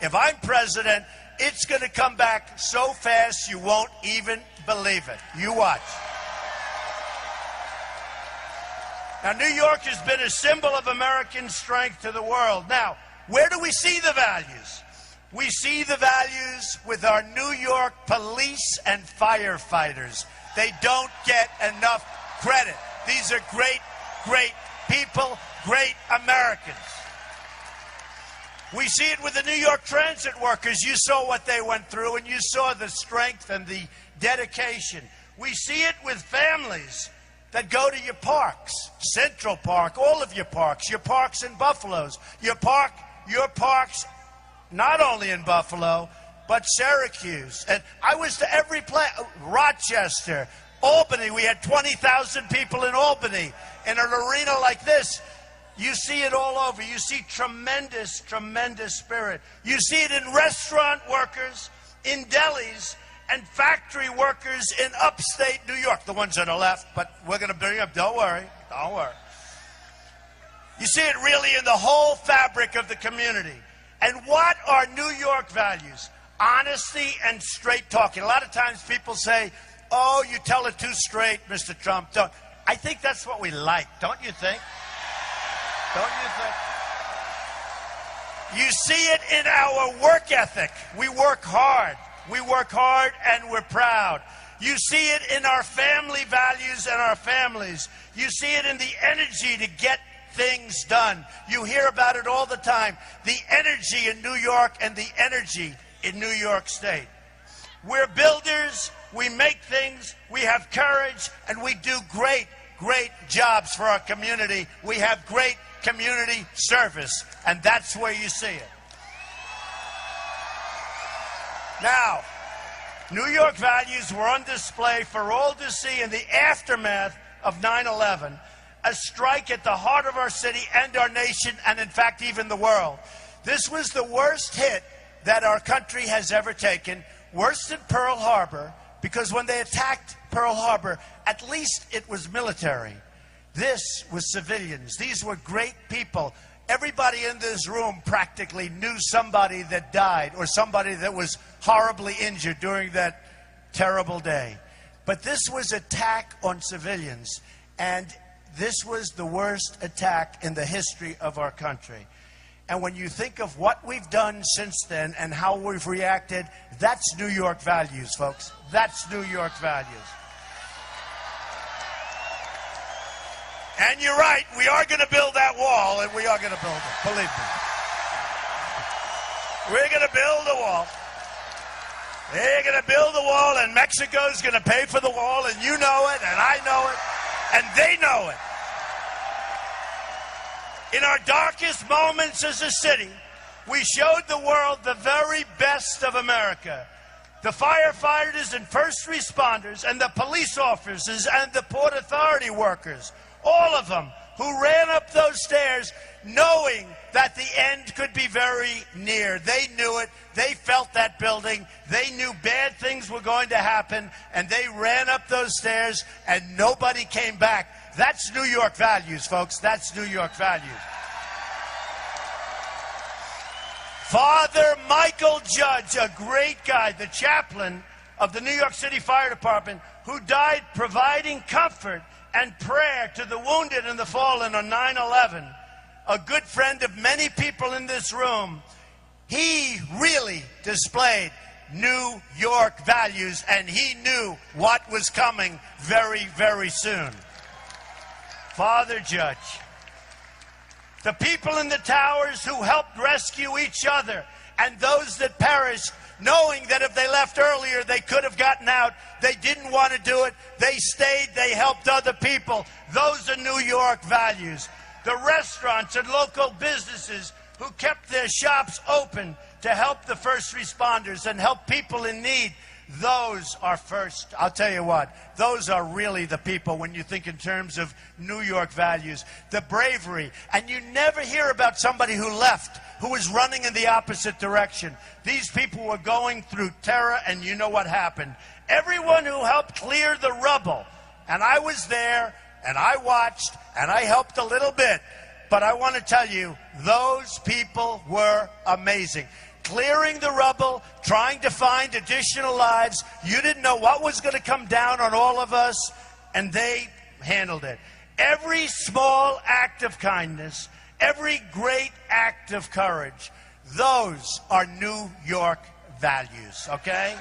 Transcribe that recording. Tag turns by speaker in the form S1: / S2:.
S1: if I'm president, it's going to come back so fast you won't even believe it. You watch. Now, New York has been a symbol of American strength to the world. Now, where do we see the values? We see the values with our New York police and firefighters. They don't get enough credit. These are great, great people, great Americans. We see it with the New York transit workers. You saw what they went through, and you saw the strength and the dedication. We see it with families that go to your parks, Central Park, all of your parks in Buffalo's, your parks not only in Buffalo, but Syracuse. And I was to every place, Rochester, Albany. We had 20,000 people in Albany in an arena like this. You see it all over. You see tremendous, tremendous spirit. You see it in restaurant workers, in delis, and factory workers in upstate New York. The ones on the left, but we're going to bring up, don't worry, don't worry. You see it really in the whole fabric of the community. And what are New York values? Honesty and straight talking. A lot of times people say, oh, you tell it too straight, Mr. Trump. Don't. I think that's what we like, don't you think? Don't you think? You see it in our work ethic. We work hard. We work hard and we're proud. You see it in our family values and our families. You see it in the energy to get things done. You hear about it all the time. The energy in New York and the energy in New York State. We're builders. We make things. We have courage. And we do great, great jobs for our community. We have great community service. And that's where you see it. Now, New York values were on display for all to see in the aftermath of 9/11, a strike at the heart of our city and our nation, and in fact, even the world. This was the worst hit that our country has ever taken, worse than Pearl Harbor, because when they attacked Pearl Harbor, at least it was military. This was civilians. These were great people. Everybody in this room practically knew somebody that died or somebody that was horribly injured during that terrible day. But this was attack on civilians, and this was the worst attack in the history of our country. And when you think of what we've done since then and how we've reacted, that's New York values, folks. That's New York values. And you're right, we are going to build that wall, and we are going to build it, believe me. We're going to build a wall. They're going to build the wall, and Mexico's going to pay for the wall, and you know it, and I know it, and they know it. In our darkest moments as a city, we showed the world the very best of America. The firefighters and first responders and the police officers and the Port Authority workers, all of them who ran up those stairs knowing that the end could be very near. They knew it. They felt that building. They knew bad things were going to happen, and they ran up those stairs, and nobody came back. That's New York values, folks. That's New York values. Father Michael Judge, a great guy, the chaplain of the New York City Fire Department, who died providing comfort and prayer to the wounded and the fallen on 9/11, a good friend of many people in this room. He really displayed New York values, and he knew what was coming very, very soon. Father Judge. The people in the towers who helped rescue each other and those that perished, knowing that if they left earlier, they could have gotten out. They didn't want to do it. They stayed. They helped other people. Those are New York values. The restaurants and local businesses who kept their shops open to help the first responders and help people in need. Those are first. I'll tell you what, those are really the people when you think in terms of New York values. The bravery. And you never hear about somebody who left, who was running in the opposite direction. These people were going through terror, and you know what happened. Everyone who helped clear the rubble, and I was there, and I watched, and I helped a little bit, but I want to tell you, those people were amazing. clearing the rubble, trying to find additional lives. You didn't know what was going to come down on all of us, and they handled it. Every small act of kindness, every great act of courage, those are New York values, okay?